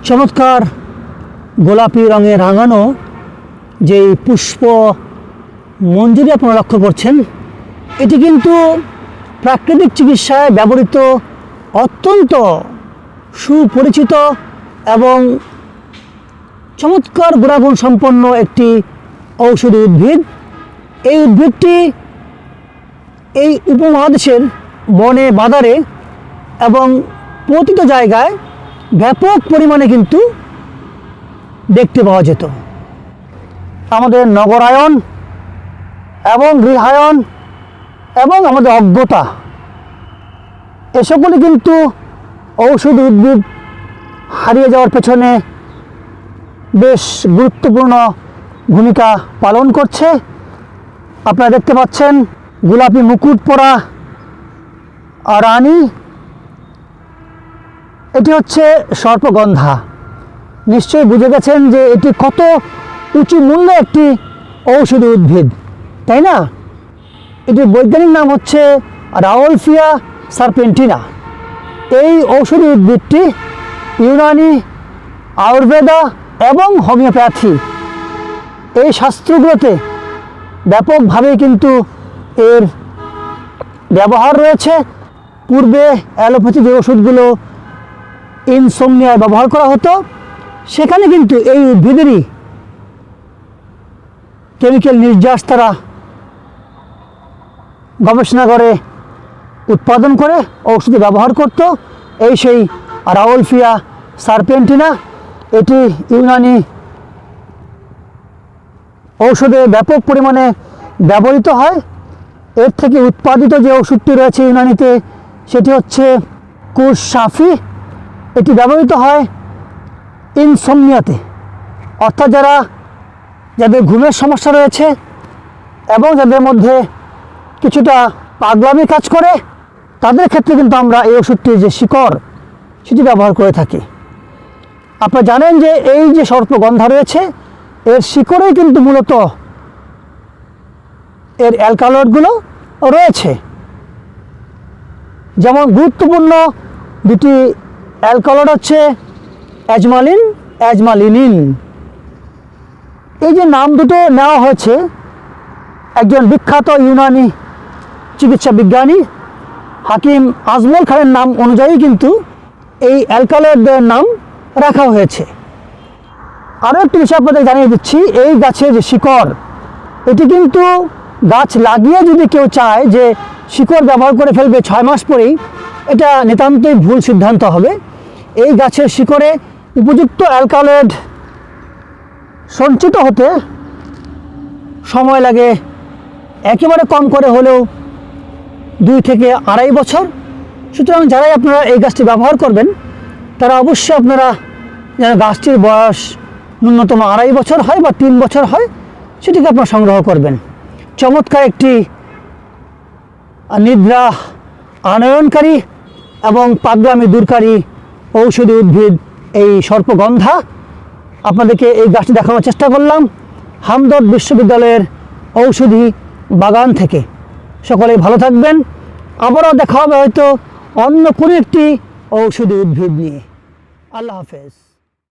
চমৎকার গোলাপি রঙে রাঙানো যেই পুষ্প মঞ্জুরি আপনারা লক্ষ্য করছেন, এটি কিন্তু প্রাকৃতিক চিকিৎসায় ব্যবহৃত অত্যন্ত সুপরিচিত এবং চমৎকার গুণাগুণ সম্পন্ন একটি ঔষধি উদ্ভিদ। এই উদ্ভিদটি এই উপমহাদেশের বনে বাজারে এবং প্রতিটি জায়গায় ব্যাপক পরিমাণে কিন্তু দেখতে পাওয়া যেত। আমাদের নগরায়ন এবং গৃহায়ন এবং আমাদের অজ্ঞতা, এ সকলে কিন্তু ঔষধি উদ্ভিদ হারিয়ে যাওয়ার পেছনে বেশ গুরুত্বপূর্ণ ভূমিকা পালন করছে। আপনারা দেখতে পাচ্ছেন গোলাপি মুকুট পরা রানী, এটি হচ্ছে সর্পগন্ধা। নিশ্চয়ই বুঝে গেছেন যে এটি কত উঁচু মূল্যে একটি ঔষধি উদ্ভিদ, তাই না? এটির বৈজ্ঞানিক নাম হচ্ছে রাওলফিয়া সারপেন্টিনা। এই ঔষধি উদ্ভিদটি ইউনানি, আয়ুর্বেদা এবং হোমিওপ্যাথি এই শাস্ত্রগুলোতে ব্যাপকভাবে কিন্তু এর ব্যবহার রয়েছে। পূর্বে অ্যালোপ্যাথি যে ওষুধগুলো ইনসোমনিয়ায় ব্যবহার করা হতো, সেখানে কিন্তু এই উদ্ভিদেরই কেমিক্যাল নির্যাস তারা গবেষণা করে উৎপাদন করে ঔষধে ব্যবহার করত। এই সেই রাওলফিয়া সারপেন্টিনা, এটি ইউনানি ঔষধে ব্যাপক পরিমাণে ব্যবহৃত হয়। এর থেকে উৎপাদিত যে ওষুধটি রয়েছে ইউনানিতে, সেটি হচ্ছে কুরসাফি। এটি ব্যবহৃত হয় ইনসোমনিয়াতে, অর্থাৎ যাদের ঘুমের সমস্যা রয়েছে এবং যাদের মধ্যে কিছুটা পাগলামি কাজ করে, তাদের ক্ষেত্রে কিন্তু আমরা এই ওষুধটির যে শিকড় সেটি ব্যবহার করে থাকি। আপনারা জানেন যে এই যে সর্পগন্ধা রয়েছে, এর শিকড়েই কিন্তু মূলত এর অ্যালকালয়েডগুলো রয়েছে। যেমন গুরুত্বপূর্ণ দুটি অ্যালকালয়েড হচ্ছে অ্যাজমালিন, অ্যাজমালিনিন। এই যে নাম দুটো নেওয়া হয়েছে একজন বিখ্যাত ইউনানি চিকিৎসা বিজ্ঞানী হাকিম আজমল খানের নাম অনুযায়ী কিন্তু এই অ্যালকালয়েডের নাম রাখা হয়েছে। আরও একটি বিষয় আপনাদের জানিয়ে দিচ্ছি, এই গাছের যে শিকড়, এটি কিন্তু গাছ লাগিয়ে যদি কেউ চায় যে শিকড় ব্যবহার করে ফেলবে 6 মাস পরেই, এটা নিতান্তই ভুল সিদ্ধান্ত হবে। এই গাছের শিকড়ে উপযুক্ত অ্যালকালয়েড সঞ্চিত হতে সময় লাগে একেবারে কম করে হলেও 2 থেকে 2.5 বছর। সুতরাং যারাই আপনারা এই গাছটি ব্যবহার করবেন, তারা অবশ্যই আপনারা যেন গাছটির বয়স ন্যূনতম 2.5 বছর হয় বা 3 বছর হয়, সেটিকে আপনারা সংগ্রহ করবেন। চমৎকার একটি নিদ্রা আনয়নকারী এবং পাগলামি দূরকারী ঔষধি উদ্ভিদ এই সর্পগন্ধা। আপনাদেরকে এই গাছটি দেখানোর চেষ্টা করলাম হামদর্দ বিশ্ববিদ্যালয়ের ঔষধি বাগান থেকে। সকলেই ভালো থাকবেন। আবারও দেখা হবে হয়তো অন্য কোনো একটি ঔষধি উদ্ভিদ নিয়ে। আল্লাহ হাফেজ।